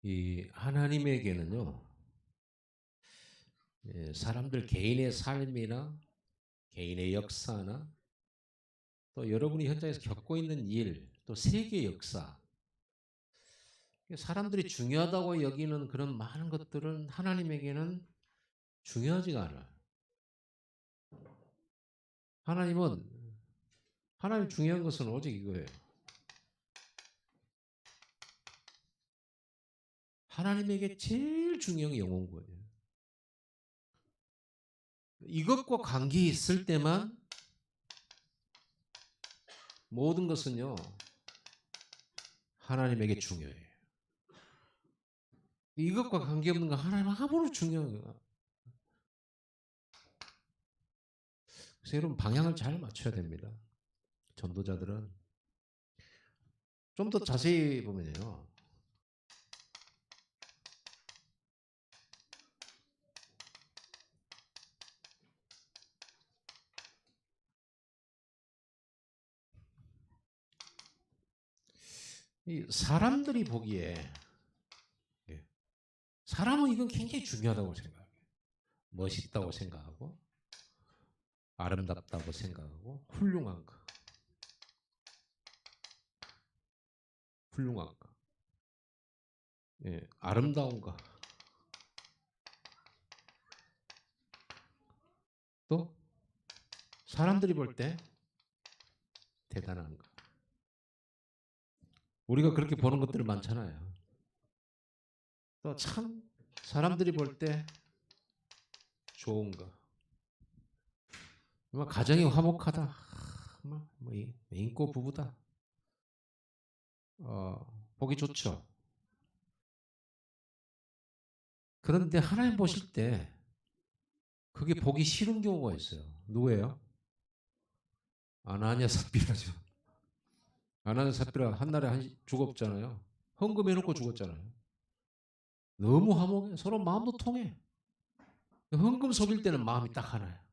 이 하나님에게는요, 사람들 개인의 삶이나 개인의 역사나 또 여러분이 현장에서 겪고 있는 일, 또 세계 역사, 사람들이 중요하다고 여기는 그런 많은 것들은 하나님에게는 중요하지가 않아요. 하나님은 하나님 중요한 것은 오직 이거예요. 하나님에게 제일 중요한 게 영혼 구원이에요. 이것과 관계 있을 때만 모든 것은요, 하나님에게 중요해요. 이것과 관계없는 거 하나님 아무리 중요한 거야. 그래서 여러분 방향을 잘 맞춰야 됩니다. 전도자들은 좀 더 자세히 보면요, 이 사람들이 보기에 사람은 이건 굉장히 중요하다고 생각해요. 멋있다고 생각하고 아름답다고 생각하고 훌륭한 거, 훌륭한 거, 아름다운 거, 또 사람들이 볼 때 대단한 거. 우리가 그렇게 보는 것들이 많잖아요. 또 참 사람들이 볼 때 좋은 거. 가정이 화목하다. 인고 부부다. 보기 좋죠. 그런데 하나님 보실 때 그게 보기 싫은 경우가 있어요. 누구예요? 아나니아 삽비라죠. 아나니아 삽비라 한날에 죽었잖아요. 헌금해놓고 죽었잖아요. 너무 화목해. 서로 마음도 통해. 헌금 속일 때는 마음이 딱 하나야.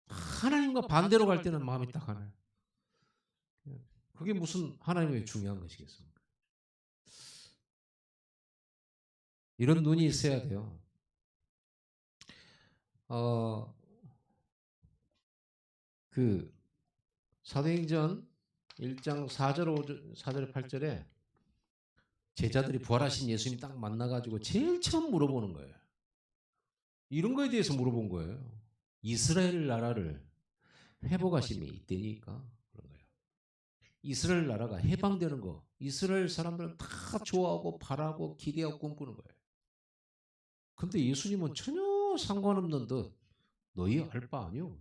하나님과 반대로 갈 때는 마음이 딱 하나야. 그게 무슨 하나님에게 중요한 것이겠습니까? 이런 눈이 있어야 돼요. 그 사도행전 1장 4절 5절 4절 8절에 제자들이 부활하신 예수님 딱 만나가지고 제일 처음 물어보는 거예요. 이런 거에 대해서 물어본 거예요. 이스라엘 나라를 회복하심이 있다니까 그런 거예요. 이스라엘 나라가 해방되는 거, 이스라엘 사람들은 다 좋아하고 바라고 기대하고 꿈꾸는 거예요. 근데 예수님은 전혀 상관없는 듯 너희 알 바 아니오.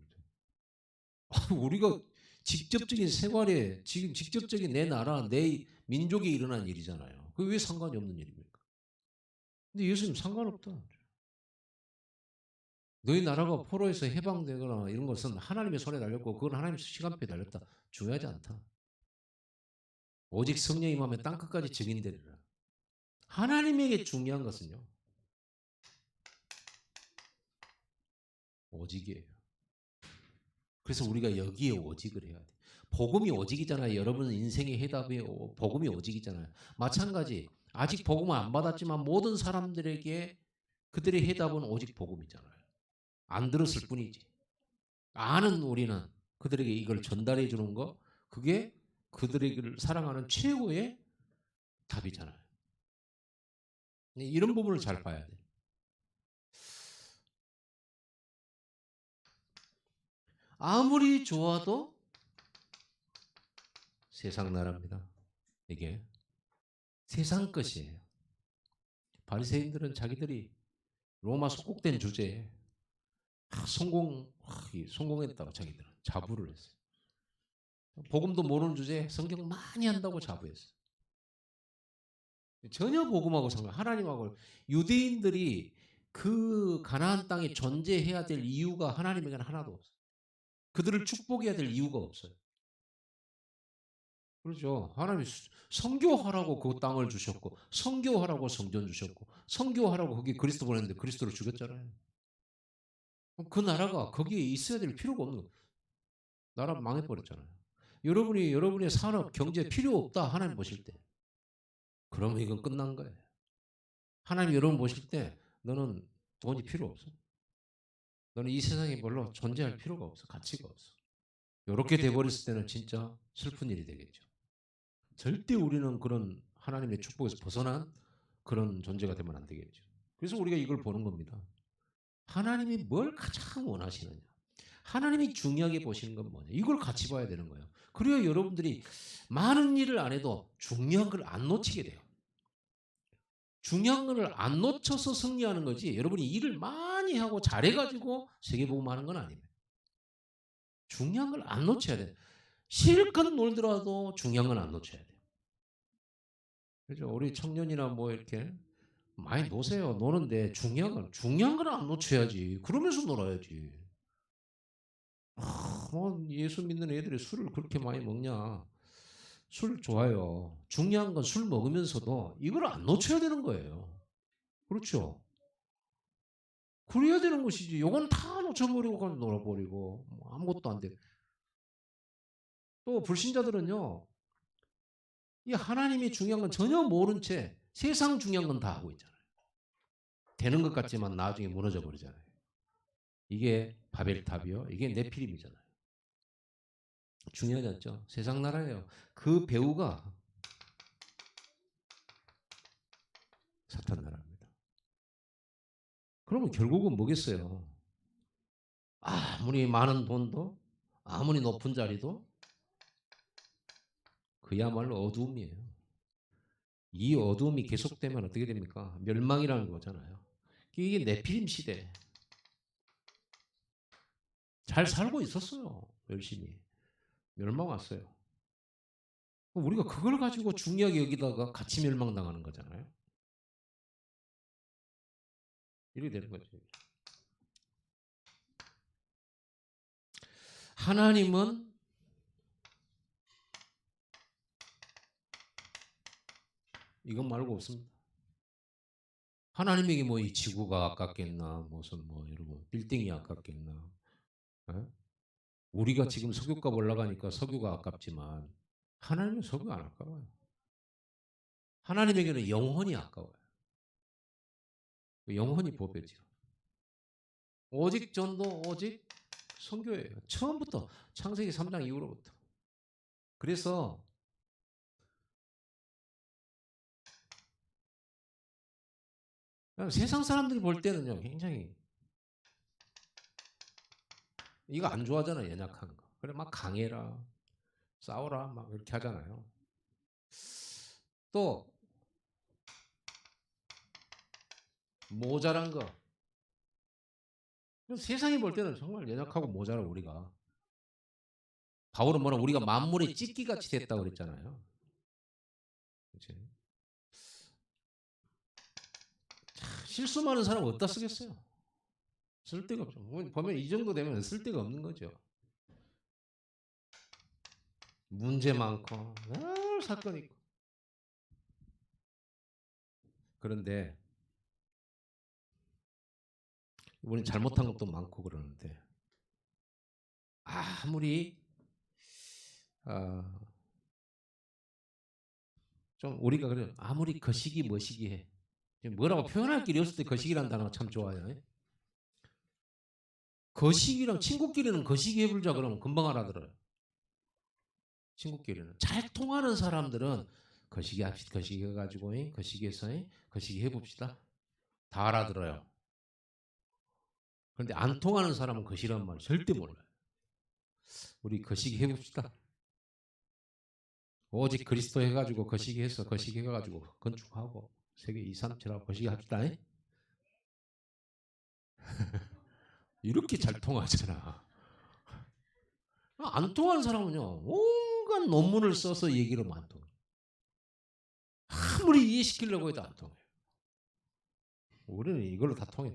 우리가 직접적인 생활에 지금 직접적인 내 나라, 내 민족에 일어난 일이잖아요. 그게 왜 상관이 없는 일입니까? 근데 예수님 상관없다. 너희 나라가 포로에서 해방되거나 이런 것은 하나님의 손에 달렸고 그건 하나님 시간표에 달렸다. 중요하지 않다. 오직 성령 임하면 땅끝까지 증인되리라. 하나님에게 중요한 것은요, 오직이에요. 그래서 우리가 여기에 오직을 해야 돼. 복음이 오직이잖아요. 여러분 인생의 해답이 복음이 오직이잖아요. 마찬가지 아직 복음을 안 받았지만 모든 사람들에게 그들의 해답은 오직 복음이잖아요. 안 들었을 뿐이지. 아는 우리는 그들에게 이걸 전달해 주는 거, 그게 그들에게 사랑하는 최고의 답이잖아요. 이런 부분을 잘 봐야 돼. 아무리 좋아도 세상 나라입니다. 이게 세상 것이에요. 바리새인들은 자기들이 로마 속국된 주제에 성공했다고 자기들은 자부를 했어요. 복음도 모르는 주제에 성경 많이 한다고 자부했어요. 전혀 복음하고 하나님하고 유대인들이 그 가나안 땅에 존재해야 될 이유가 하나님에게는 하나도 없어요. 그들을 축복해야 될 이유가 없어요. 그렇죠. 하나님이 선교하라고 그 땅을 주셨고, 선교하라고 성전 주셨고, 선교하라고 거기 그리스도 보냈는데 그리스도를 죽였잖아요. 그 나라가 거기에 있어야 될 필요가 없는 거예요. 나라 망해버렸잖아요. 여러분의 산업, 경제 필요 없다 하나님 보실 때. 그러면 이건 끝난 거예요. 하나님 여러분 보실 때 너는 돈이 필요 없어. 너는 이 세상에 별로 존재할 필요가 없어. 가치가 없어. 이렇게 돼버렸을 때는 진짜 슬픈 일이 되겠죠. 절대 우리는 그런 하나님의 축복에서 벗어난 그런 존재가 되면 안 되겠죠. 그래서 우리가 이걸 보는 겁니다. 하나님이 뭘 가장 원하시느냐. 하나님이 중요하게 보시는 건 뭐냐. 이걸 같이 봐야 되는 거예요. 그래야 여러분들이 많은 일을 안 해도 중요한 걸 안 놓치게 돼요. 중요한 걸 안 놓쳐서 승리하는 거지. 여러분이 일을 많이 하고 잘해가지고 세계복음 하는 건 아닙니다. 중요한 걸 안 놓쳐야 돼요. 실컷 놀더라도 중요한 건 안 놓쳐야 돼요. 그죠? 우리 청년이나 뭐 이렇게 많이 노세요. 노는데 중요한 건 안 놓쳐야지. 그러면서 놀아야지. 뭐 예수 믿는 애들이 술을 그렇게 많이 먹냐? 술 좋아요. 중요한 건 술 먹으면서도 이걸 안 놓쳐야 되는 거예요. 그렇죠? 그래야 되는 것이지. 요건 다 놓쳐버리고 그냥 놀아버리고 뭐 아무것도 안 돼. 또 불신자들은요. 이 하나님이 중요한 건 전혀 모른 채 세상 중요한 건 다 하고 있잖아요. 되는 것 같지만 나중에 무너져 버리잖아요. 이게 바벨탑이요. 이게 네피림이잖아요. 중요하지 않죠? 세상 나라예요. 그 배우가 사탄 나라입니다. 그러면 결국은 뭐겠어요? 아무리 많은 돈도 아무리 높은 자리도 그야말로 어두움이에요. 이 어두움이 계속되면 어떻게 됩니까? 멸망이라는 거잖아요. 이게 네피림 시대. 잘 살고 있었어요. 열심히. 멸망 왔어요. 우리가 그걸 가지고 중요하게 여기다가 같이 멸망당하는 거잖아요. 이렇게 되는 거죠. 하나님은 이것 말고 없습니다. 하나님에게 뭐 이 지구가 아깝겠나, 무슨 뭐 여러분 빌딩이 아깝겠나. 에? 우리가 지금 석유값 올라가니까 석유가 아깝지만 하나님은 석유 안 아까워요. 하나님에게는 영혼이 아까워요. 영혼이 보배죠. 오직 전도, 오직 선교예요. 처음부터 창세기 3장 이후로부터. 그래서 세상 사람들이 볼 때는요, 굉장히 이거 안 좋아하잖아요, 연약한 거. 그래 막 강해라, 싸워라, 막 이렇게 하잖아요. 또 모자란 거. 세상이 볼 때는 정말 연약하고 모자라 우리가. 바울은 뭐라 우리가 만물의 찢기같이 됐다고 그랬잖아요. 그치? 실수 많은 사람 어디다 쓰겠어요? 쓸데가 없죠. 보면 이 정도 되면 쓸데가 없는 거죠. 문제 많고 사건 있고. 그런데 우리는 잘못한 것도 많고 그러는데 아무리 좀 우리가 그래 아무리 거시기 머시기 해. 뭐라고 표현할 길이 없을 때 거시기란 단어가 참 좋아요. 거시기랑 친구끼리는 거시기 해불자 그러면 금방 알아들어요. 친구끼리는 잘 통하는 사람들은 거시기 합시다. 거시기 해가지고 거시기해서 거시기 해봅시다. 다 알아들어요. 그런데 안 통하는 사람은 거시란 말 절대 몰라요. 우리 거시기 해봅시다. 오직 그리스도 해가지고 거시기 해서 거시기 해가지고 건축하고 세계 2, 3, 7하고 거시기 합시다. 이렇게 잘 통하잖아. 안 통하는 사람은요 온갖 논문을 써서 얘기를 안 통해. 아무리 이해시키려고 해도 안 통해요. 우리는 이걸로 다 통해.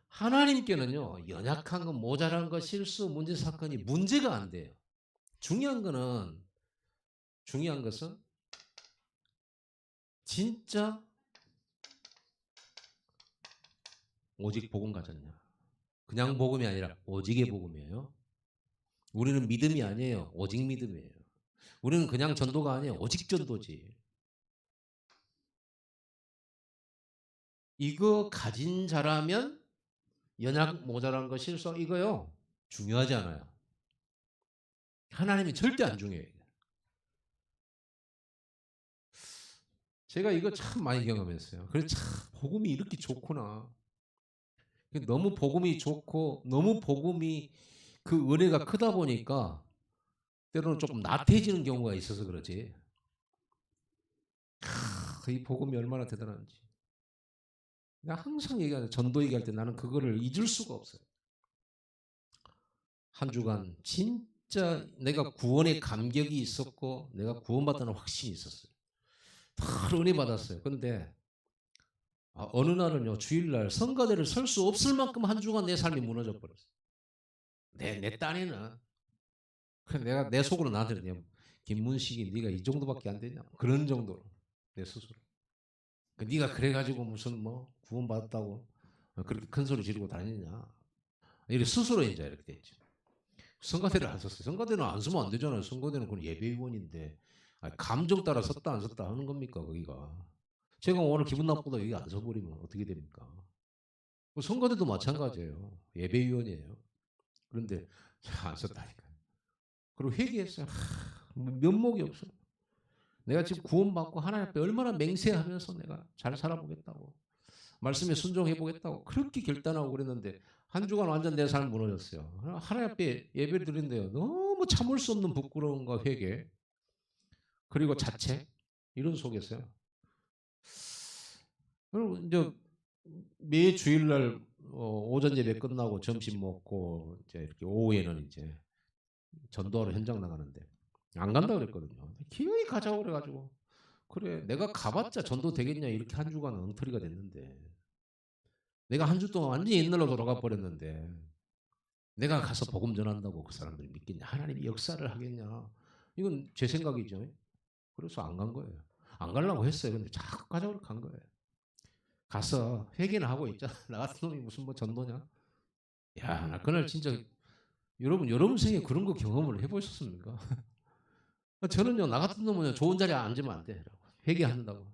하나님께는요 연약한 것, 모자란 것, 실수, 문제 사건이 문제가 안 돼요. 중요한 것은 진짜 오직 복음 가졌냐. 그냥 복음이 아니라 오직의 복음이에요. 우리는 믿음이 아니에요. 오직 믿음이에요. 우리는 그냥 전도가 아니에요. 오직 전도지. 이거 가진 자라면 연약 모자란 거 실수 이거요. 중요하지 않아요. 하나님이 절대 안 중요해요. 제가 이거 참 많이 경험했어요. 그래서 참 복음이 이렇게 좋구나. 너무 복음이 좋고 너무 복음이 그 은혜가 크다 보니까 때로는 조금 나태해지는 경우가 있어서 그러지. 이 복음이 얼마나 대단한지. 내가 항상 얘기하는 전도 얘기할 때 나는 그거를 잊을 수가 없어요. 한 주간 진짜 내가 구원의 감격이 있었고 내가 구원받다는 확신이 있었어요. 다 은혜 받았어요. 그런데 어느 날은요 주일날 성가대를 설 수 없을 만큼 한 주간 내 삶이 무너져 버렸어요. 내 딴에는 내가 내 속으로 나한테 김문식이 네가 이 정도밖에 안 되냐 그런 정도로 내 스스로. 네가 그래가지고 무슨 뭐 구원받았다고 그렇게 큰 소리 지르고 다니냐 이렇게 스스로 이제 이렇게 됐죠. 성가대를 안 썼어요. 성가대는 안 쓰면 안 되잖아요. 성가대는 그건 예배위원인데 감정 따라 썼다 안 썼다 하는 겁니까 거기가. 제가 오늘 기분 나쁘다 여기 안 서버리면 어떻게 됩니까? 성가대도 마찬가지예요. 예배위원이에요. 그런데 안 썼다니까. 그리고 회개했어요. 면목이 없어. 내가 지금 구원받고 하나님 앞에 얼마나 맹세하면서 내가 잘 살아보겠다고 말씀에 순종해보겠다고 그렇게 결단하고 그랬는데 한 주간 완전 내 삶 무너졌어요. 하나님 앞에 예배를 드린대요. 너무 참을 수 없는 부끄러움과 회개 그리고 자책 이런 속에서요. 그리고 이제 매 주일날 오전 예배 끝나고 점심 먹고 이제 이렇게 오후에는 이제 전도하러 현장 나가는데 안 간다 그랬거든요. 기어이 가자고 그래가지고 그래 내가 가봤자 전도 되겠냐 이렇게 한 주간 엉터리가 됐는데 내가 한 주 동안 완전히 옛날로 돌아가 버렸는데 내가 가서 복음 전한다고 그 사람들이 믿겠냐 하나님이 역사를 하겠냐 이건 제 생각이죠. 그래서 안 간 거예요. 안 가려고 했어요. 근데 자꾸 가자고 간 거예요. 가서 회개는 하고 있잖아. 나 같은 놈이 무슨 뭐 전도냐. 야, 나 그날 진짜 여러분 생에 그런 거 경험을 해보셨습니까? 저는요 나 같은 놈은 좋은 자리에 앉으면 안 돼. 회개한다고.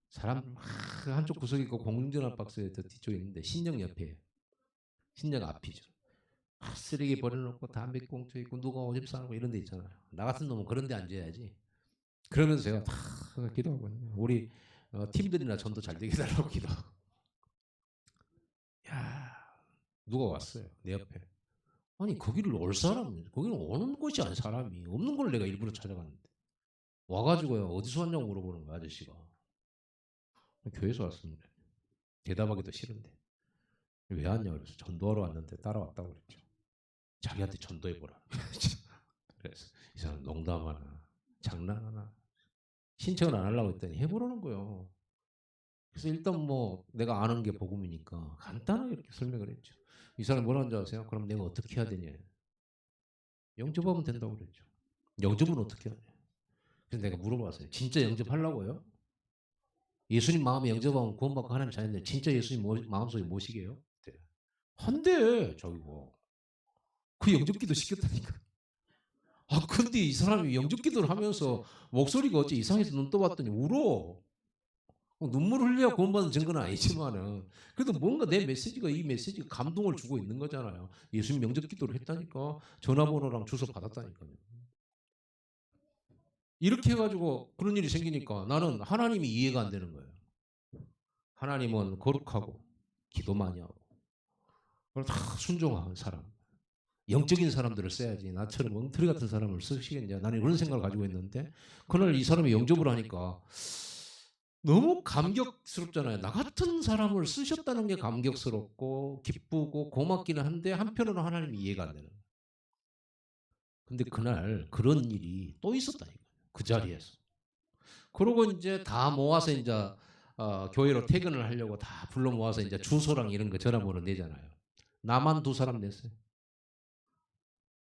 사람 한쪽 구석에 있고 공중전화 박스에 저 뒤쪽에 있는데 신령 옆에 신령 앞이죠. 쓰레기 버려놓고 담배 꽁초 있고 누가 오줌 싸고 이런 데 있잖아요. 나 같은 놈은 그런 데 앉아야지. 그러면서 제가 다 기도하거든요. 우리 팀들이나 전도 잘 되게 해달라고 기도하고. 야 누가 왔어요 내 옆에. 아니 거기를 올 사람 거기는 오는 곳이 아닌 사람이 없는 걸 내가 일부러 찾아갔는데 와가지고요 어디서 왔냐고 물어보는 거야 아저씨가. 교회에서 왔습니다. 대답하기도 싫은데 왜 왔냐 그래서 전도하러 왔는데 따라왔다고 그랬죠. 자기한테 전도해보라. 그래서 이 사람 농담하나 장난하나 신청을 안 하려고 했더니 해보라는 거예요. 그래서 일단 뭐 내가 아는 게 복음이니까 간단하게 이렇게 설명을 했죠. 이 사람 뭐라는 줄 아세요? 그럼 내가 어떻게 해야 되냐. 영접하면 된다고 그랬죠. 영접은 어떻게 하냐. 그래서 내가 물어봤어요. 진짜 영접하려고요? 예수님 마음에 영접하면 구원받고 하나님 자녀인데 진짜 예수님 마음속에 모시게요? 한대 자기가. 그 영접기도 시켰다니까. 아 근데 이 사람이 영접기도를 하면서 목소리가 어째 이상해서 눈 떠봤더니 울어. 눈물 흘려야 구원받는 증거는 아니지만은 그래도 뭔가 내 메시지가 이 메시지가 감동을 주고 있는 거잖아요. 예수님 영접 기도를 했다니까 전화번호랑 주소 받았다니까요. 이렇게 해가지고 그런 일이 생기니까 나는 하나님이 이해가 안 되는 거예요. 하나님은 거룩하고 기도 많이 하고 다 순종하는 사람 영적인 사람들을 써야지 나처럼 엉터리 같은 사람을 쓰시겠냐 나는 그런 생각을 가지고 있는데 그날 이 사람이 영접을 하니까 너무 감격스럽잖아요. 나 같은 사람을 쓰셨다는 게 감격스럽고 기쁘고 고맙기는 한데 한편으로는 하나님이 이해가 안 되는. 근데 그날 그런 일이 또 있었다니까요. 그 자리에서. 그러고 이제 다 모아서 이제 교회로 퇴근을 하려고 다 불러 모아서 이제 주소랑 이런 거 전화번호 내잖아요. 나만 두 사람 냈어요.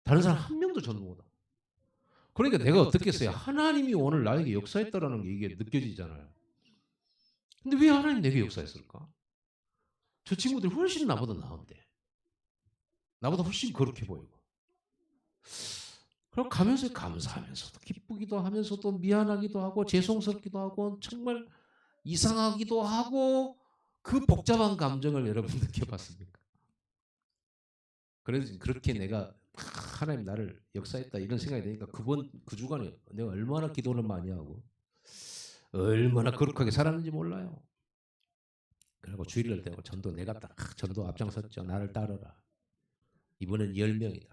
다른 사람 한 명도 전화 못 와. 그러니까 내가 어떻게 했어요? 하나님이 오늘 나에게 역사했다라는 게 이게 느껴지잖아요. 근데 왜 하나님 내게 역사했을까? 저 친구들이 훨씬 나보다 나은데. 나보다 훨씬 거룩해 보이고. 그럼 가면서 감사하면서도 기쁘기도 하면서도 미안하기도 하고 죄송스럽기도 하고 정말 이상하기도 하고 그 복잡한 감정을 여러분 느껴봤습니까? 그래서 그렇게 내가 하나님 나를 역사했다 이런 생각이 드니까 그번 그 주간에 내가 얼마나 기도를 많이 하고 얼마나 거룩하게 살았는지 몰라요. 그리고 주일날 되고 전도 내가 딱 전도 앞장섰죠. 나를 따르라. 이번엔 10명이다.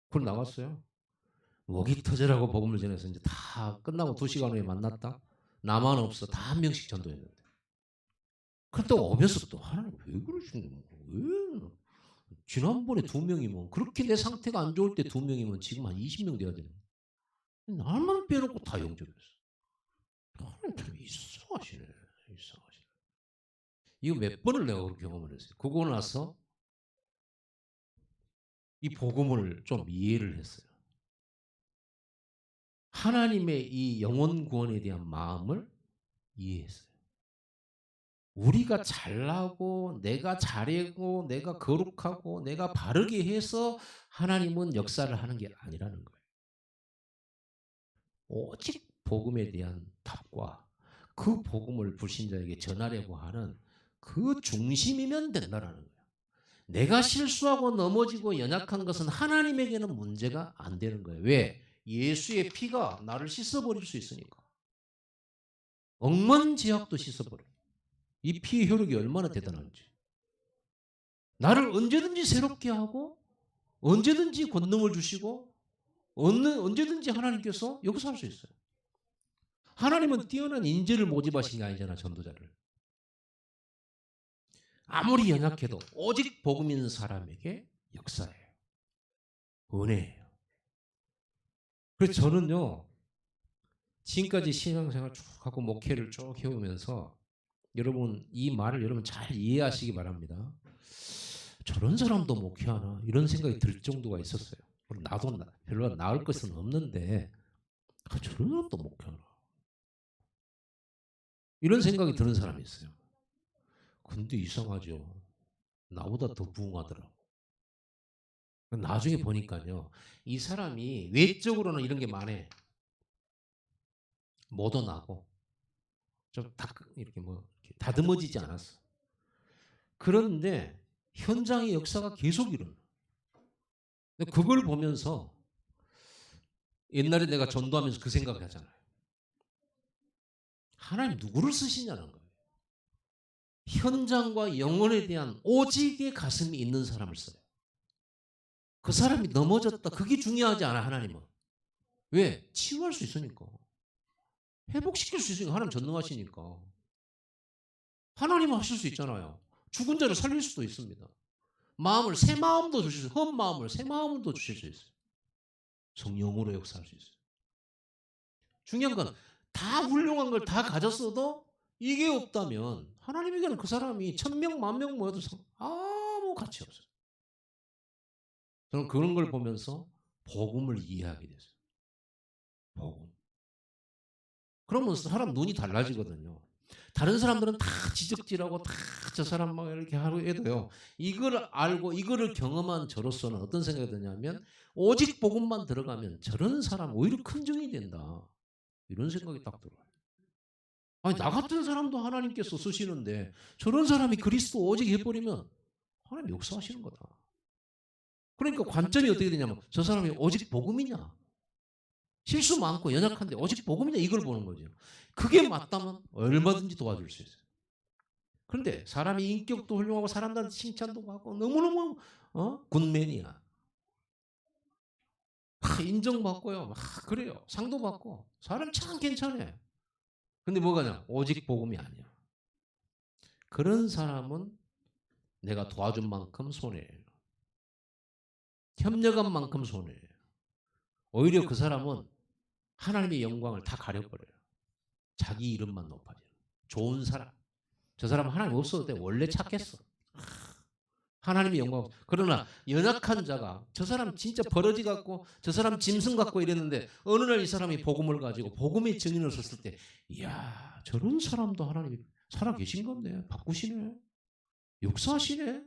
그걸 나왔어요. 목이 터져라고 복음을 전해서 이제 다 끝나고 2시간 후에 만났다. 나만 없어. 다 한 명씩 전도했는데. 그때 오면서 또 하나님 왜 그러시는 거야? 왜? 지난번에 2명이면 그렇게 내 상태가 안 좋을 때 2명이면 지금 한 20명 돼야 되는 거야. 나만 빼놓고 다 영접했어. 하나님 참 이상하시네. 이상하시네. 이거 몇 번을 내가 그렇게 경험을 했어요. 그러고 나서 이 복음을 좀 이해를 했어요. 하나님의 이 영혼 구원에 대한 마음을 이해했어요. 우리가 잘나고 내가 잘하고 내가 거룩하고 내가 바르게 해서 하나님은 역사를 하는 게 아니라는 거예요. 오직 복음에 대한 답과 그 복음을 불신자에게 전하려고 하는 그 중심이면 된다라는 거예요. 내가 실수하고 넘어지고 연약한 것은 하나님에게는 문제가 안 되는 거예요. 왜? 예수의 피가 나를 씻어버릴 수 있으니까. 억만지약도 씻어버려. 이 피의 효력이 얼마나 대단한지. 나를 언제든지 새롭게 하고 언제든지 권능을 주시고 언제든지 하나님께서 역사할 수 있어요. 하나님은 뛰어난 인재를 모집하신 게 아니잖아. 전도자를. 아무리 연약해도 오직 복음 있는 사람에게 역사예요. 은혜예요. 그래서 저는요. 지금까지 신앙생활 쭉 하고 목회를 쭉 해오면서 여러분 이 말을 여러분 잘 이해하시기 바랍니다. 저런 사람도 목회하나 이런 생각이 들 정도가 있었어요. 나도 별로 나을 것은 없는데 저런 사람도 목회하나 이런 생각이 드는 사람이 있어요. 근데 이상하죠. 나보다 더 부흥하더라고. 나중에 보니까요. 이 사람이 외적으로는 이런 게 많아. 모던하고 좀 이렇게 뭐 이렇게 다듬어지지 않았어. 그런데 현장의 역사가 계속 일어나. 그걸 보면서 옛날에 내가 전도하면서 그 생각을 하잖아요. 하나님 누구를 쓰시냐는 거예요. 현장과 영혼에 대한 오직의 가슴이 있는 사람을 써요. 그 사람이 넘어졌다. 그게 중요하지 않아 하나님은. 왜? 치유할 수 있으니까. 회복시킬 수 있으니까. 하나님 전능하시니까. 하나님은 하실 수 있잖아요. 죽은 자를 살릴 수도 있습니다. 마음을 새 마음도 주실 수 있어요. 헛 마음을 새 마음도 주실 수 있어요. 성령으로 역사할 수 있어요. 중요한 건 다 훌륭한 걸 다 가졌어도 이게 없다면 하나님에게는 그 사람이 1000명, 10,000명 모여도 아무 가치 없어요. 저는 그런 걸 보면서 복음을 이해하게 됐어요. 복음. 그러면 사람 눈이 달라지거든요. 다른 사람들은 다 지적질하고 다 저 사람 막 이렇게 하고 해도요. 이걸 알고 이거를 경험한 저로서는 어떤 생각이 드냐면 오직 복음만 들어가면 저런 사람 오히려 큰 정이 된다. 이런 생각이 딱 들어요. 아니 나 같은 사람도 하나님께서 쓰시는데 저런 사람이 그리스도 오직 해버리면 하나님 역사하시는 거다. 그러니까 관점이 어떻게 되냐면 저 사람이 오직 복음이냐 실수 많고 연약한데 오직 복음이냐 이걸 보는 거죠. 그게 맞다면 얼마든지 도와줄 수 있어요. 그런데 사람이 인격도 훌륭하고 사람들한테 칭찬도 받고 너무너무 굿맨이야. 인정받고요. 막 그래요. 상도 받고 사람 참 괜찮아. 근데 뭐가냐? 오직 복음이 아니야. 그런 사람은 내가 도와준 만큼 손해예요. 협력한 만큼 손해예요. 오히려 그 사람은 하나님의 영광을 다 가려버려요. 자기 이름만 높아져요. 좋은 사람. 저 사람은 하나님 없어도 돼. 원래 착했어. 하나님의 영광. 그러나 연약한 자가 저 사람 진짜 버러지 같고 저 사람 짐승 같고 이랬는데 어느 날 이 사람이 복음을 가지고 복음의 증인을 섰을 때 이야 저런 사람도 하나님이 살아계신 건데 바꾸시네. 역사하시네.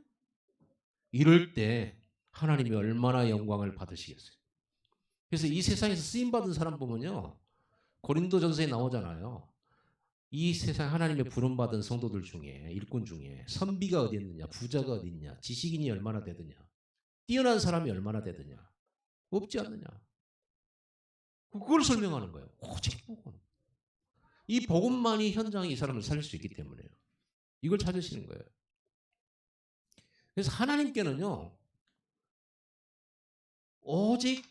이럴 때 하나님이 얼마나 영광을 받으시겠어요. 그래서 이 세상에서 쓰임받은 사람 보면요. 고린도전서에 나오잖아요. 이 세상 하나님의 부름받은 성도들 중에 일꾼 중에 선비가 어디 있느냐, 부자가 어디 있냐, 지식인이 얼마나 되느냐, 뛰어난 사람이 얼마나 되느냐, 없지 않느냐. 그걸 설명하는 거예요. 오직 복음. 이 복음만이 현장에 이 사람을 살릴 수 있기 때문에요. 이걸 찾으시는 거예요. 그래서 하나님께는요, 오직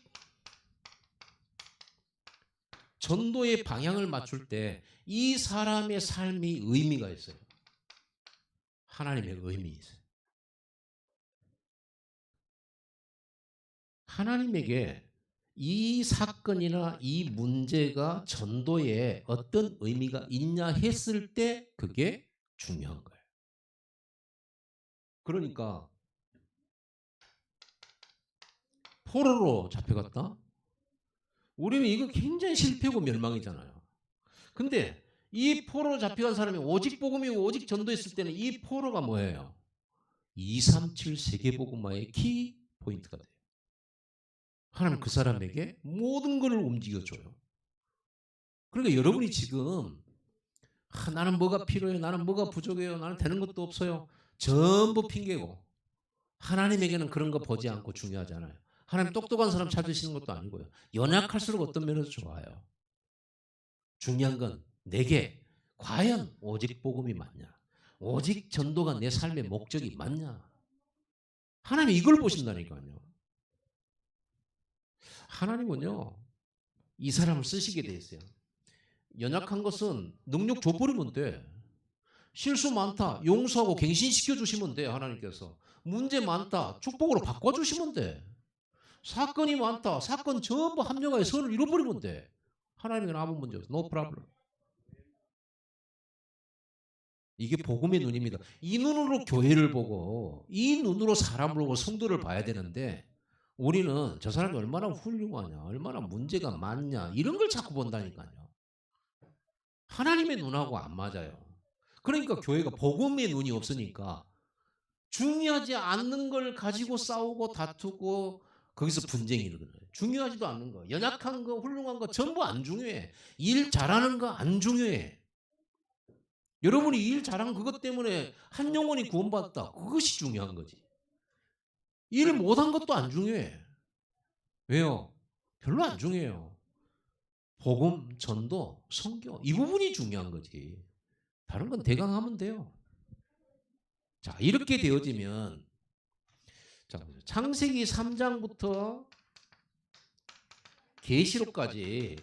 전도의 방향을 맞출 때 이 사람의 삶이 의미가 있어요. 하나님의 의미 있어요. 하나님에게 이 사건이나 이 문제가 전도에 어떤 의미가 있냐 했을 때 그게 중요한 거예요. 그러니까 포로로 잡혀갔다? 우리는 이거 굉장히 실패고 멸망이잖아요. 근데 이 포로로 잡혀간 사람이 오직 복음이고 오직 전도했을 때는 이 포로가 뭐예요? 237 세계복음화의 키 포인트가 돼요. 하나님 그 사람에게 모든 것을 움직여줘요. 그러니까 여러분이 지금 나는 뭐가 필요해요? 나는 뭐가 부족해요? 나는 되는 것도 없어요. 전부 핑계고 하나님에게는 그런 거 보지 않고 중요하잖아요. 하나님 똑똑한 사람 찾으시는 것도 아니고요. 연약할수록 어떤 면에서 좋아요. 중요한 건 내게 과연 오직 복음이 맞냐? 오직 전도가 내 삶의 목적이 맞냐? 하나님이 이걸 보신다니까요. 하나님은요, 이 사람을 쓰시게 돼 있어요. 연약한 것은 능력 줘버리면 돼. 실수 많다. 용서하고 갱신시켜 주시면 돼. 하나님께서. 문제 많다. 축복으로 바꿔주시면 돼. 사건이 많다. 사건 전부 합력하여 선을 이뤄버리면 돼. 하나님은 아무 문제 없어. No problem. 이게 복음의 눈입니다. 이 눈으로 교회를 보고 이 눈으로 사람을 보고 성도를 봐야 되는데 우리는 저 사람이 얼마나 훌륭하냐, 얼마나 문제가 많냐 이런 걸 자꾸 본다니까요. 하나님의 눈하고 안 맞아요. 그러니까 교회가 복음의 눈이 없으니까 중요하지 않는 걸 가지고 싸우고 다투고 거기서 분쟁이 일어나요. 중요하지도 않는 거, 연약한 거, 훌륭한 거 전부 안 중요해. 일 잘하는 거 안 중요해. 여러분이 일 잘한 그것 때문에 한 영혼이 구원받았다. 그것이 중요한 거지. 일 못한 것도 안 중요해. 왜요? 별로 안 중요해요. 복음, 전도, 선교 이 부분이 중요한 거지. 다른 건 대강하면 돼요. 자, 이렇게 되어지면 자, 창세기 3장부터 계시록까지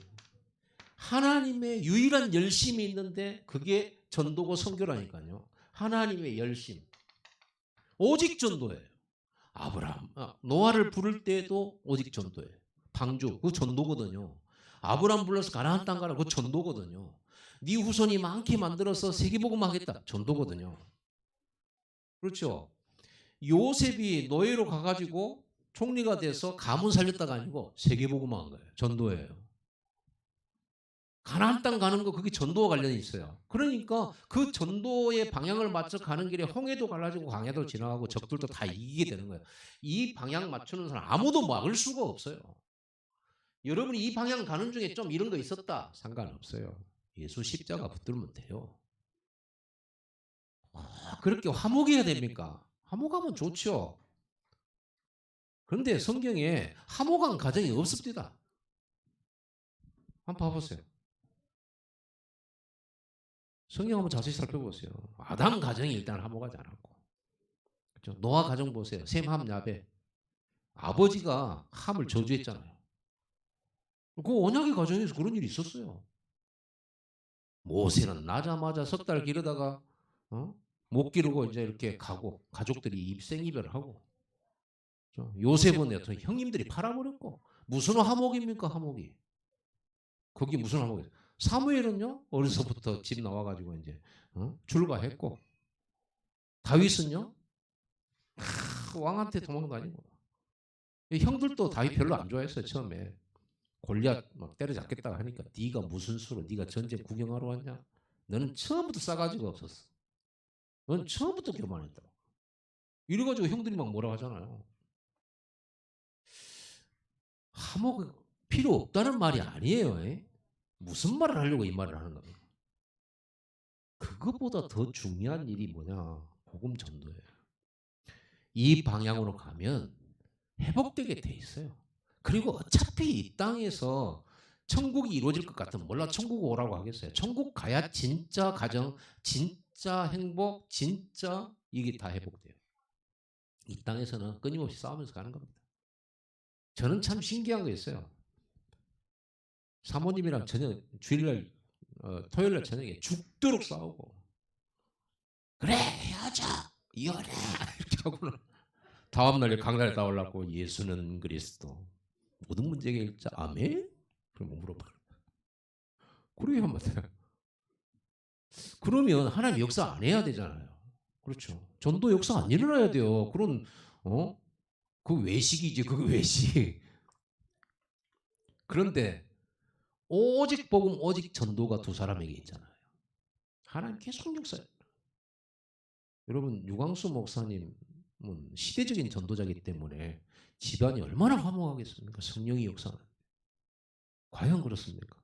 하나님의 유일한 열심이 있는데 그게 전도고 선교라니까요. 하나님의 열심. 오직 전도예요. 아브라함, 노아를 부를 때도 오직 전도예요. 방주, 그 전도거든요. 아브라함 불러서 가나안 땅 가라, 그 전도거든요. 네 후손이 많게 만들어서 세계복음 하겠다, 전도거든요. 그렇죠. 요셉이 노예로 가가지고 총리가 돼서 가문 살렸다가 아니고 세계복음 한 거예요. 전도예요. 가나안 땅 가는 거 그게 전도와 관련이 있어요. 그러니까 그 전도의 방향을 맞춰 가는 길에 홍해도 갈라지고 광야도 지나가고 적들도 다 이기게 되는 거예요. 이 방향 맞추는 사람 아무도 막을 수가 없어요. 여러분이 이 방향 가는 중에 좀 이런 거 있었다 상관없어요. 예수 십자가 붙들면 돼요. 그렇게 화목해야 됩니까? 화목하면 좋죠. 그런데 성경에 화목한 가정이 없습니다. 한번 봐보세요. 성경 한번 자세히 살펴보세요. 아담 가정이 일단 화목하지 않았고, 그렇죠? 노아 가정 보세요. 셈, 함, 야벳. 아버지가 함을 저주했잖아요. 그 언약의 가정에서 그런 일이 있었어요. 모세는 나자마자 석 달 기르다가 못 기르고 이제 이렇게 가고 가족들이 생이별을 하고, 그렇죠? 요셉은 어떤 형님들이 팔아버렸고 무슨 화목입니까 화목이? 거기 무슨 화목이? 사무엘은요 어려서부터 집 나와가지고 이제 출가했고 다윗은요 왕한테 도망다니고 형들도 다윗 별로 안 좋아했어요 처음에. 골리앗 막 때려잡겠다 하니까 네가 무슨 수로 네가 전쟁 구경하러 왔냐? 너는 처음부터 싸가지가 없었어. 너는 처음부터 교만했다. 이래가지고 형들이 막 뭐라 하잖아요. 화목 필요 없다는 말이 아니에요. 무슨 말을 하려고 이 말을 하는 겁니까? 그것보다 더 중요한 일이 뭐냐? 복음 전도예요. 이 방향으로 가면 회복되게 돼 있어요. 그리고 어차피 이 땅에서 천국이 이루어질 것 같으면 몰라 천국 오라고 하겠어요. 천국 가야 진짜 가정, 진짜 행복, 진짜 이게 다 회복돼요. 이 땅에서는 끊임없이 싸우면서 가는 겁니다. 저는 참 신기한 거 있어요. 사모님이랑 저녁 주일날 토요일날 저녁에 죽도록 싸우고 그래 헤어져 이혼해 이렇게 하고는 다음날 강단에 나오려고 예수는 그리스도 모든 문제의 일자 아멘? 그럼 물어봐. 그래야 한번 그러면 하나님 역사 안 해야 되잖아요. 그렇죠. 전도 역사 안 일어나야 돼요. 그런 그 외식이지 그 외식. 그런데 오직 복음 오직 전도가 두 사람에게 있잖아요. 하나님 계속 역사해요. 여러분 유광수 목사님은 시대적인 전도자이기 때문에 집안이 얼마나 화목하겠습니까? 성령이 역사는. 과연 그렇습니까?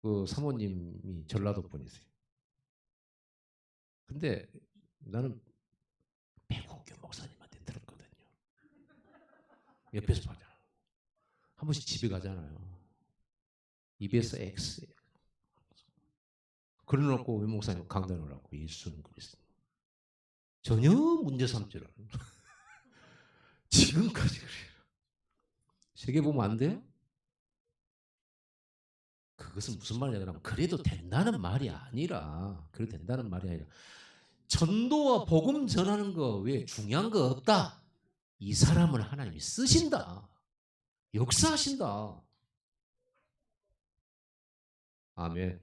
그 사모님이 전라도 분이세요. 근데 나는 백옥교 목사님한테 들었거든요. 옆에서 봐잖아. 한 번씩 집에 가잖아요. EBS X. 그래놓고 왜 목사님 강단을 하고 예수는 그리스도. 전혀 문제 삼지를 않아요. 지금까지 그래요. 세계 보면 안 돼요? 그것은 무슨 말이냐면 그래도 된다는 말이 아니라 그래도 된다는 말이 아니라 전도와 복음 전하는 거 왜 중요한 거 없다. 이 사람을 하나님이 쓰신다. 역사하신다. 아멘.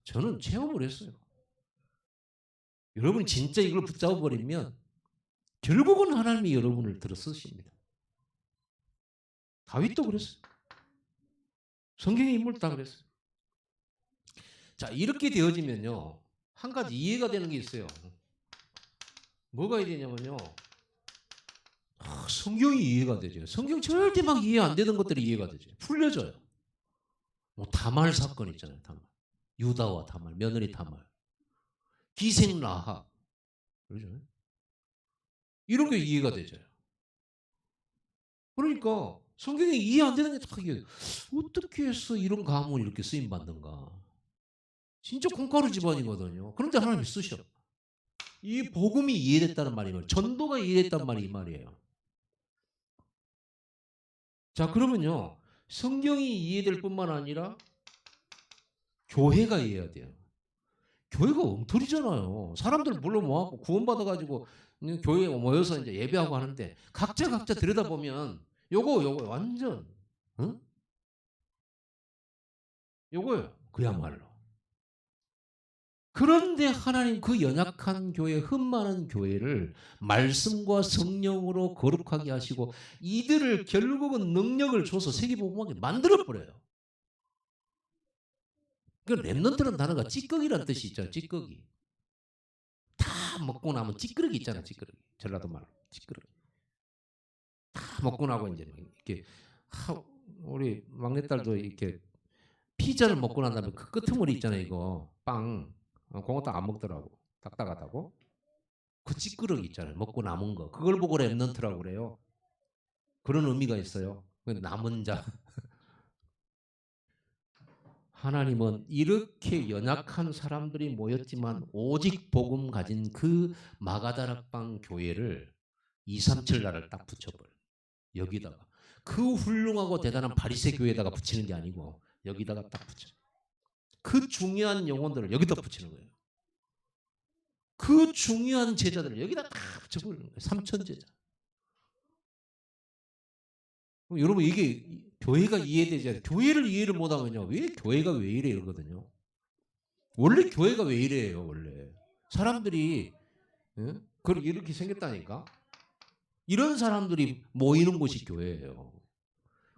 저는 체험을 했어요. 여러분이 진짜 이걸 붙잡아 버리면 결국은 하나님이 여러분을 들어 쓰십니다. 다윗도 그랬어요. 성경의 인물 다 그랬어요. 자, 이렇게 되어지면요. 한 가지 이해가 되는 게 있어요. 뭐가 되냐면요. 성경이 이해가 되죠. 성경 절대 막 이해 안 되는 것들이 이해가 되죠. 풀려져요. 뭐 다말 사건 있잖아요. 다말. 유다와 다말, 며느리 다말. 기생 라합. 그러죠. 이런 게 이해가 되죠. 그러니까 성경이 이해 안 되는 게 다 이게 어떻게 해서 이런 가문이 이렇게 쓰임 받는가? 진짜 콩가루 집안이거든요. 그런데 하나님이 쓰셔. 이 복음이 이해됐다는 말이에요. 전도가 이해됐단 말이 이 말이에요. 자, 그러면요. 성경이 이해될 뿐만 아니라 교회가 이해해야 돼요. 교회가 엉터리잖아요. 사람들 물론 모아갖고 구원받아가지고 교회에 모여서 이제 예배하고 하는데 각자 들여다보면 요거 완전 응? 요거예요. 그야말로. 그런데 하나님 그 연약한 교회, 흠많은 교회를 말씀과 성령으로 거룩하게 하시고 이들을 결국은 능력을 줘서 세계복음하게 만들어버려요. 그 렘넌트라는 단어가 찌꺼기라는 뜻이 있잖아요. 찌꺼기. 다 먹고 나면 찌끄러기 있잖아요. 찌끄러기. 전라도 말 찌끄러기. 다 먹고 나고 이제 이렇게 우리 막내딸도 이렇게 피자를 먹고 난 다음에 그 끄트머리 있잖아요. 이거 빵. 그것도 안 먹더라고. 딱딱하다고. 그 찌끄러기 있잖아요. 먹고 남은 거. 그걸 보고 렘넌트라고 그래요. 그런 의미가 있어요. 남은 자. 하나님은 이렇게 연약한 사람들이 모였지만 오직 복음 가진 그 마가다락방 교회를 237 나라를 딱 붙여버려요. 여기다가. 그 훌륭하고 대단한 바리새 교회에다가 붙이는 게 아니고 여기다가 딱 붙여요. 그 중요한 영혼들을 여기다 붙이는 거예요. 그 중요한 제자들을 여기다 딱 붙여버리는 거예요. 삼천제자. 여러분 이게 교회가 이해되지 않아요. 교회를 이해를 못하면요. 왜 교회가 왜 이래 이러거든요. 원래 교회가 왜 이래요. 원래. 사람들이 그걸 이렇게 생겼다니까. 이런 사람들이 모이는 곳이 교회예요.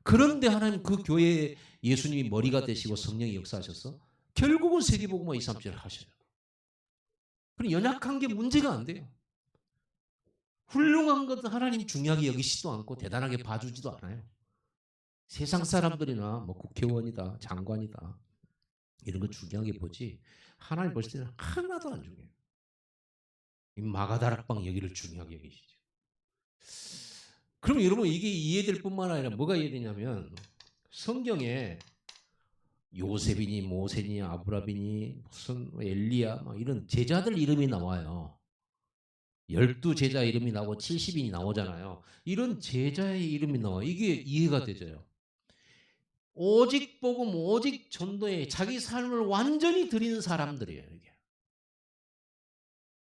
그런데 하나님 그 교회에 예수님이 머리가 되시고 성령이 역사하셔서 결국은 세계복음화 237을 하셔요. 그럼 연약한 게 문제가 안 돼요. 훌륭한 것은 하나님 중요하게 여기시지도 않고 대단하게 봐주지도 않아요. 세상 사람들이나 뭐 국회의원이다, 장관이다. 이런 거 중요하게 보지 하나님 보실 때는 하나도 안 중요해요. 이 마가다락방 여기를 중요하게 여기시죠. 그럼 여러분 이게 이해될 뿐만 아니라 뭐가 이해되냐면 성경에 요셉이니 모세니 아브라함이니 무슨 엘리야 막 이런 제자들 이름이 나와요. 12제자 이름이 나오고 70인이 나오잖아요. 이런 제자의 이름이 나와. 이게 이해가 되죠. 오직 복음, 오직 전도에 자기 삶을 완전히 드리는 사람들이에요.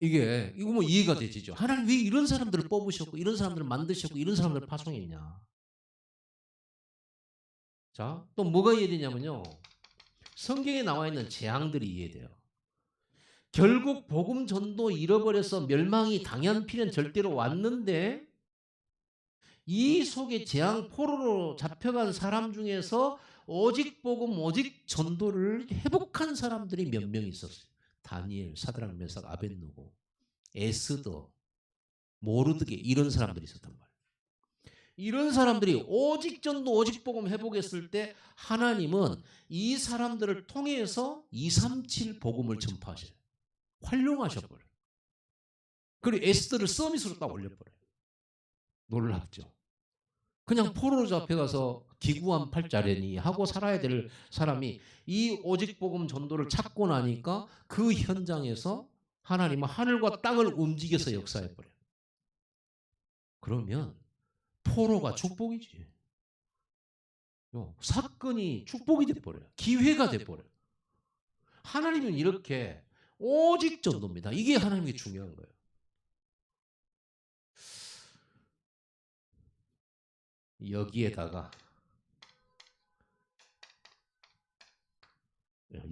이거 뭐 이해가 되시죠? 하나님 왜 이런 사람들을 뽑으셨고 이런 사람들을 만드셨고 이런 사람들을 파송했냐? 자, 또 뭐가 이해되냐면요. 성경에 나와 있는 재앙들이 이해돼요. 결국 복음 전도 잃어버려서 멸망이 당연 필연 절대로 왔는데 이 속에 재앙 포로로 잡혀간 사람 중에서 오직 복음 오직 전도를 회복한 사람들이 몇 명 있었어요. 다니엘, 사드락, 메삭, 아벳느고, 에스더, 모르드게 이런 사람들이 있었단 말이에요. 이런 사람들이 오직 전도 오직 복음 회복했을 때 하나님은 이 사람들을 통해서 237 복음을 전파하셔요. 활용하셔버려요. 그리고 에스더를 서밋으로 딱 올려버려요. 놀랍죠. 그냥 포로로 잡혀가서 기구한 팔자래니 하고 살아야 될 사람이 이 오직 복음 전도를 찾고 나니까 그 현장에서 하나님은 하늘과 땅을 움직여서 역사해버려요. 그러면 포로가 축복이지. 사건이 축복이 돼버려요. 기회가 돼버려요. 하나님은 이렇게 오직 전도입니다. 이게 하나님께 중요한 거예요.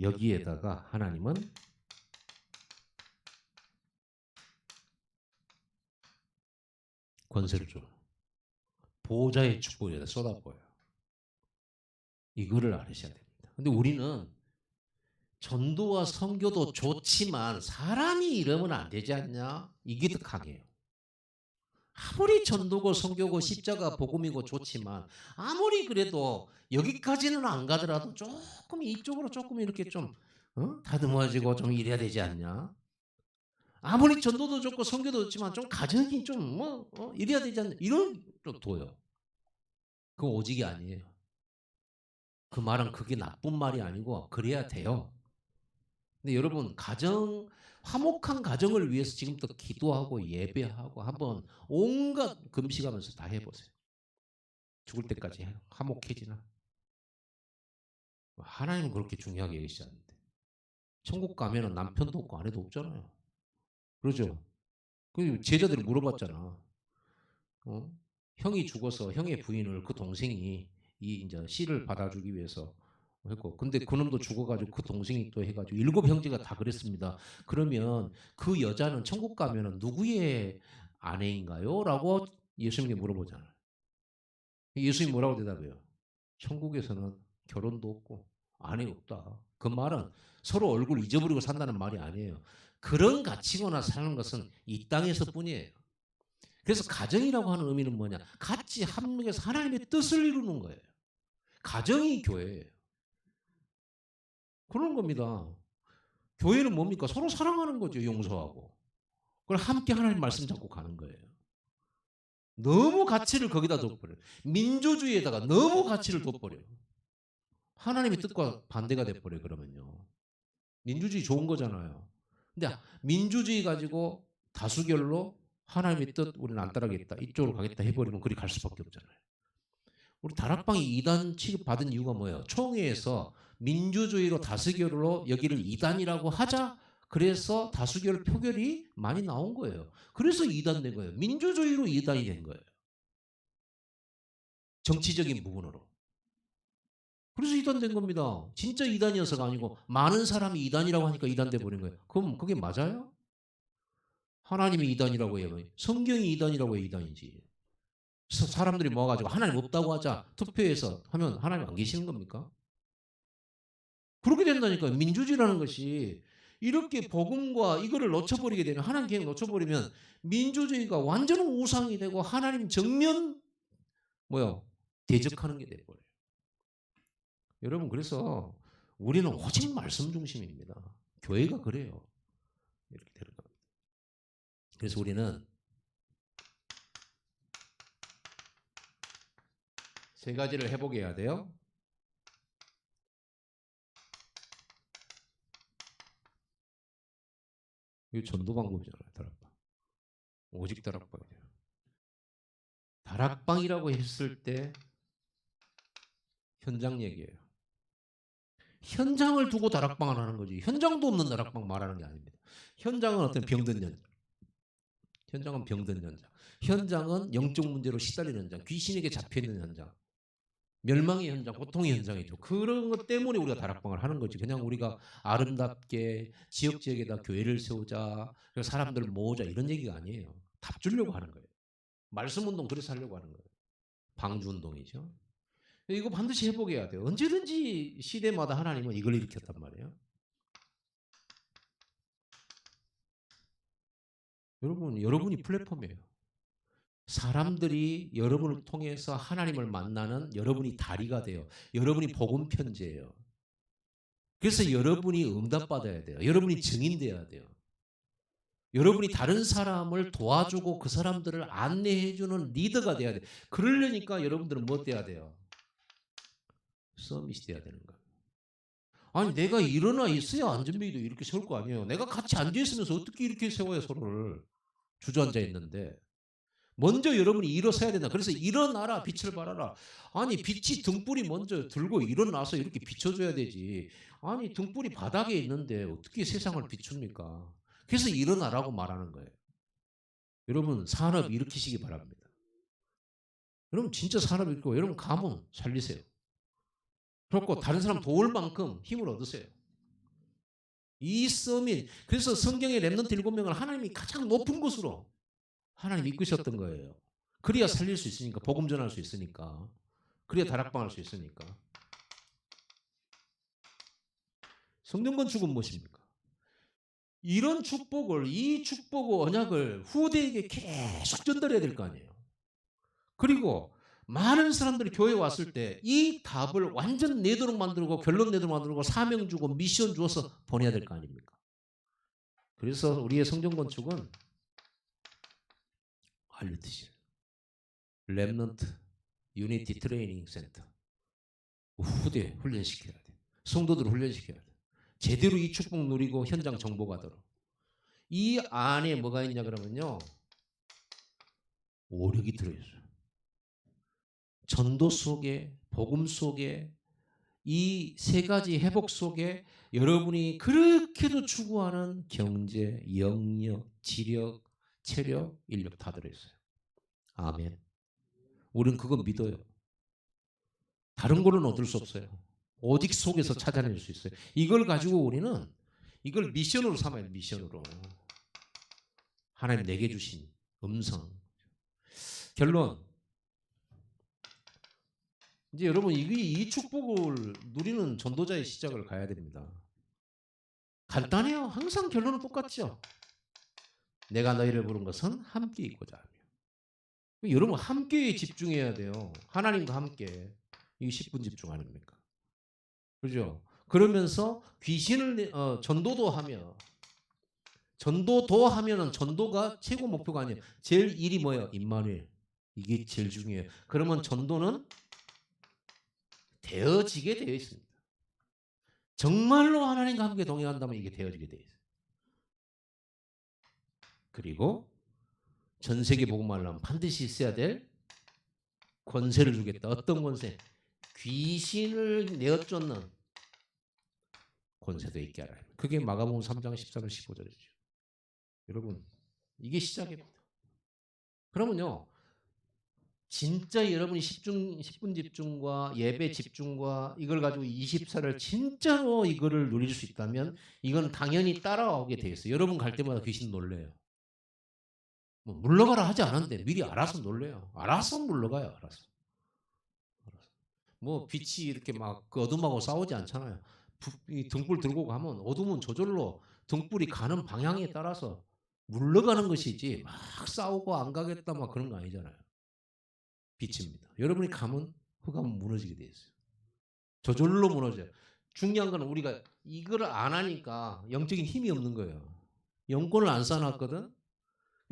여기에다가 하나님은 권세를 줘요. 보호자의 축복에다 쏟아부어요. 이거를 알으셔야 됩니다. 근데 우리는 전도와 선교도 좋지만 사람이 이러면 안 되지 않냐? 이게 더 강해요. 아무리 전도고 선교고 십자가 복음이고 좋지만 아무리 그래도 여기까지는 안 가더라도 조금 이쪽으로 조금 이렇게 좀 다듬어지고 좀 이래야 되지 않냐? 아무리 전도도 좋고 선교도 좋지만 좀 가정이 좀 이래야 되지 않냐? 이런 좀 둬요. 그거 오직이 아니에요. 그 말은 그게 나쁜 말이 아니고 그래야 돼요. 근데 여러분 화목한 가정을 위해서 지금부터 기도하고 예배하고 한번 온갖 금식하면서 다 해보세요. 죽을 때까지 화목해지나? 하나님은 그렇게 중요하게 여기시지 않는데. 천국 가면은 남편도 없고 아내도 없잖아요. 그러죠? 그 제자들이 물어봤잖아. 형이 죽어서 형의 부인을 그 동생이 이제 씨를 받아주기 위해서 했고, 근데 그놈도 죽어가지고 그 동생이 또 해가지고 7형제가 다 그랬습니다. 그러면 그 여자는 천국 가면은 누구의 아내인가요? 라고 예수님께 물어보잖아요. 예수님이 뭐라고 대답해요? 천국에서는 결혼도 없고 아내 없다. 그 말은 서로 얼굴 잊어버리고 산다는 말이 아니에요. 그런 가치거나 사는 것은 이 땅에서 뿐이에요. 그래서 가정이라고 하는 의미는 뭐냐? 같이 합력해서 하나님의 뜻을 이루는 거예요. 가정이 교회예요. 그런 겁니다. 교회는 뭡니까? 서로 사랑하는 거죠. 용서하고. 그걸 함께 하나님 말씀 잡고 가는 거예요. 너무 가치를 거기다 둬버려요. 민주주의에다가 너무 가치를 둬버려요. 하나님의 뜻과 반대가 돼버려요. 그러면요. 민주주의 좋은 거잖아요. 근데 민주주의 가지고 다수결로 하나님의 뜻 우리는 안 따르겠다. 이쪽으로 가겠다 해버리면 그리 갈 수밖에 없잖아요. 우리 다락방이 이단 취급받은 이유가 뭐예요? 총회에서 민주주의로 다수결로 여기를 이단이라고 하자. 그래서 다수결 표결이 많이 나온 거예요. 그래서 이단 된 거예요. 민주주의로 이단이 된 거예요. 정치적인 부분으로. 그래서 이단된 겁니다. 진짜 이단이어서가 아니고 많은 사람이 이단이라고 하니까 이단돼 버린 거예요. 그럼 그게 맞아요? 하나님이 이단이라고 해요. 성경이 이단이라고 해요. 이단이지. 사람들이 모아가지고 하나님 없다고 하자 투표해서 하면 하나님 안 계시는 겁니까? 그렇게 된다니까요. 민주주의라는 것이 이렇게 복음과 이거를 놓쳐버리게 되면 하나님 계획 놓쳐버리면 민주주의가 완전 우상이 되고 하나님 정면 대적하는 게 돼버려요. 여러분 그래서 우리는 오직 말씀 중심입니다. 교회가 그래요. 이렇게 되는 겁니다. 그래서 우리는 세 가지를 해보게 해야 돼요. 이게 전도 방법이잖아요. 다락방. 오직 다락방이에요. 다락방이라고 했을 때 현장 얘기예요. 현장을 두고 다락방을 하는 거지. 현장도 없는 다락방 말하는 게 아닙니다. 현장은 어떤 병든 현장. 현장은 병든 현장. 현장은 영적 문제로 시달리는 현장. 귀신에게 잡혀있는 현장. 멸망의 현장, 고통의 현장이죠. 그런 것 때문에 우리가 다락방을 하는 거지. 그냥 우리가 아름답게 지역에다 교회를 세우자, 사람들 모으자 이런 얘기가 아니에요. 답 주려고 하는 거예요. 말씀 운동 그래서 하려고 하는 거예요. 방주 운동이죠. 이거 반드시 해보게 해야 돼요. 언제든지 시대마다 하나님은 이걸 일으켰단 말이에요. 여러분이 플랫폼이에요. 사람들이 여러분을 통해서 하나님을 만나는 여러분이 다리가 돼요. 여러분이 복음 편지예요. 그래서 여러분이 응답받아야 돼요. 여러분이 증인돼야 돼요. 여러분이 다른 사람을 도와주고 그 사람들을 안내해주는 리더가 돼야 돼요. 그러려니까 여러분들은 뭐 돼야 돼요? 서밋이 돼야 되는 거예요. 아니 내가 일어나 있어야 안전뱅이도 이렇게 세울 거 아니에요. 내가 같이 앉아있으면서 어떻게 이렇게 세워요 서로를. 주저앉아 있는데. 먼저 여러분이 일어서야 된다. 그래서 일어나라 빛을 발하라. 아니 빛이 등불이 먼저 들고 일어나서 이렇게 비춰줘야 되지. 아니 등불이 바닥에 있는데 어떻게 세상을 비춥니까? 그래서 일어나라고 말하는 거예요. 여러분 산업 일으키시기 바랍니다. 여러분 진짜 산업 일으키고 여러분 가문 살리세요. 그렇고 다른 사람 도울 만큼 힘을 얻으세요. 이 서밋 그래서 성경의 렘넌트 7명을 하나님이 가장 높은 곳으로 하나님이 이끄셨던 거예요. 그래야 살릴 수 있으니까 복음 전할 수 있으니까 그래야 다락방할 수 있으니까. 성령 건축은 무엇입니까? 이런 축복을 이 축복의 언약을 후대에게 계속 전달해야 될 거 아니에요. 그리고 많은 사람들이 교회에 왔을 때 이 답을 완전 내도록 만들고 결론 내도록 만들고 사명 주고 미션 주어서 보내야 될 거 아닙니까? 그래서 우리의 성전 건축은 알려드시죠. 렘넌트 유니티 트레이닝 센터. 후대 훈련시켜야 돼. 성도들을 훈련시켜야 돼. 제대로 이 축복 누리고 현장 정보 가도록. 이 안에 뭐가 있냐 그러면요. 오력이 들어있어요. 전도 속에 복음 속에 이 세 가지 회복 속에 여러분이 그렇게도 추구하는 경제, 영역, 지력, 체력, 인력 다 들어있어요. 아멘. 우리는 그거 믿어요. 다른 거는 얻을 수 없어요. 오직 속에서 찾아낼 수 있어요. 이걸 가지고 우리는 이걸 미션으로 삼아야 돼요. 미션으로. 하나님 내게 주신 음성. 결론. 이제 여러분 이 축복을 누리는 전도자의 시작을 가야 됩니다. 간단해요. 항상 결론은 똑같죠. 내가 너희를 부른 것은 함께 있고자 하며. 여러분 함께에 집중해야 돼요. 하나님과 함께. 이게 10분 집중 아닙니까? 그죠? 그러면서 귀신을 전도도 하며 전도도 하면은 전도가 최고 목표가 아니에요. 제일 일이 뭐예요? 임마누엘. 이게 제일 중요해요. 그러면 전도는 되어지게 되어 있습니다. 정말로 하나님과 함께 동행한다면 이게 되어지게 되어 있어요. 그리고 전 세계 복음을 하려면 반드시 있어야 될 권세를 주겠다. 어떤 권세? 귀신을 내어쫓는 권세도 있게 하라. 그게 마가복음 3장 13절 15절이죠. 여러분 이게 시작입니다. 그러면요. 진짜 여러분이 10분 집중과 예배 집중과 이걸 가지고 24를 진짜로 이거를 누릴 수 있다면 이건 당연히 따라오게 돼 있어요. 여러분 갈 때마다 귀신 놀래요. 뭐 물러가라 하지 않았는데 미리 알아서 놀래요. 알아서 물러가요. 알아서. 뭐 빛이 이렇게 막 그 어둠하고 싸우지 않잖아요. 이 등불 들고 가면 어둠은 저절로 등불이 가는 방향에 따라서 물러가는 것이지 막 싸우고 안 가겠다 막 그런 거 아니잖아요. 빛입니다. 여러분이 가면 흑암은 무너지게 돼 있어요. 저절로 무너져요. 중요한 건 우리가 이걸 안 하니까 영적인 힘이 없는 거예요. 영권을 안 쌓아놨거든.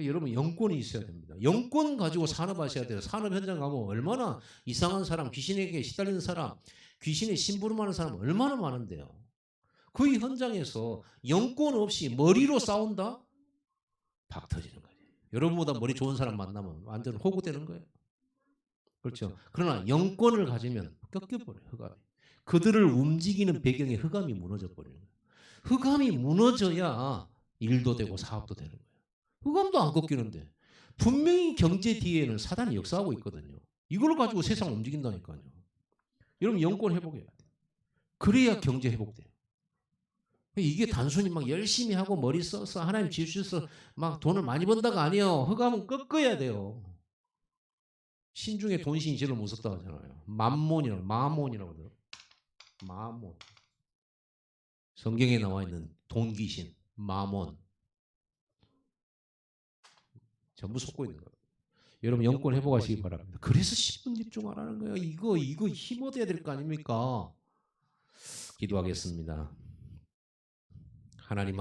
여러분 영권이 있어야 됩니다. 영권 가지고 산업하셔야 돼요. 산업 현장 가면 얼마나 이상한 사람, 귀신에게 시달리는 사람, 귀신에 심부름하는 사람 얼마나 많은데요. 그 현장에서 영권 없이 머리로 싸운다? 박 터지는 거예요. 여러분보다 머리 좋은 사람 만나면 완전 호구되는 거예요. 그렇죠. 그러나 영권을 가지면 꺾여버려요. 흑암이. 그들을 움직이는 배경에 흑암이 무너져 버리는 거예요. 흑암이 무너져야 일도 되고 사업도 되는 거예요. 흑암도 안 꺾이는데 분명히 경제 뒤에는 사단이 역사하고 있거든요. 이걸 가지고 세상 움직인다니까요. 여러분 영권 회복해야 돼요. 그래야 경제 회복돼요. 이게 단순히 막 열심히 하고 머리 써서 하나님 지으셔서 막 돈을 많이 번다가 아니에요. 흑암은 꺾어야 돼요. 신중에 돈신이 제일 무섭다고 하잖아요. 마몬이라고 하더라고요. 마몬. 성경에 나와 있는 돈 귀신, 마몬. 전부 속고 있는 거예요. 여러분 영권 회복하시기 바랍니다. 그래서 10분 집중하라는 거예요. 이거 힘 얻어야 될 거 아닙니까? 기도하겠습니다. 하나님